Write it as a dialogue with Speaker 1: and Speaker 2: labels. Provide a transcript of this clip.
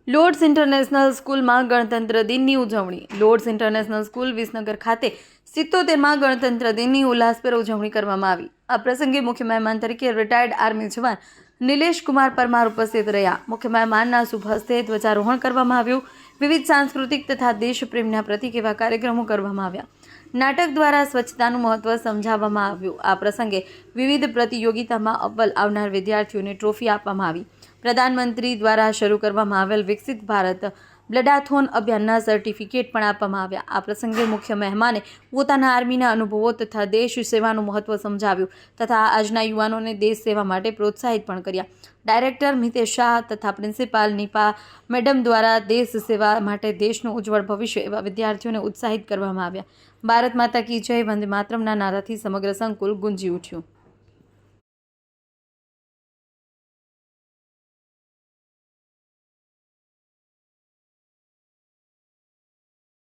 Speaker 1: Lords international સ્કૂલમાં ગણતંત્ર દિનની ઉજવણી. લોર્ડ્સ ઇન્ટરનેશનલ સ્કૂલ વિસનગર ખાતે 77માં ગણતંત્ર દિનની ઉલ્લાસભેર ઉજવણી કરવામાં આવી. આ પ્રસંગે મુખ્ય મહેમાન તરીકે રિટાયર્ડ આર્મી જવાન નિલેશ કુમાર પરમાર ઉપસ્થિત રહ્યા. મુખ્ય મહેમાનના શુભ હસ્તે ધ્વજારોહણ કરવામાં આવ્યું. વિવિધ સાંસ્કૃતિક તથા દેશપ્રેમના પ્રતીક એવા કાર્યક્રમો કરવામાં આવ્યા. નાટક દ્વારા સ્વચ્છતાનું મહત્વ સમજાવવામાં આવ્યું. આ પ્રસંગે વિવિધ પ્રતિયોગિતામાં અવ્વલ આવનાર વિદ્યાર્થીઓને ટ્રોફી આપવામાં આવી. પ્રધાનમંત્રી દ્વારા શરૂ કરવામાં આવેલ વિકસિત ભારત બ્લડાથોન અભિયાનના સર્ટિફિકેટ પણ આપવામાં આવ્યા. આ પ્રસંગે મુખ્ય મહેમાને પોતાના આર્મીના અનુભવો તથા દેશ સેવાનું મહત્વ સમજાવ્યું તથા આજના યુવાનોને દેશ સેવા માટે પ્રોત્સાહિત પણ કર્યા. ડાયરેક્ટર મિતેશ શાહ તથા પ્રિન્સિપાલ નીપા મેડમ દ્વારા દેશ સેવા માટે દેશનું ઉજ્જવળ ભવિષ્ય એવા વિદ્યાર્થીઓને ઉત્સાહિત કરવામાં આવ્યા. ભારત માતા કી જય, વંદે માતરમના નારાથી સમગ્ર સંકુલ ગુંજી ઉઠ્યું.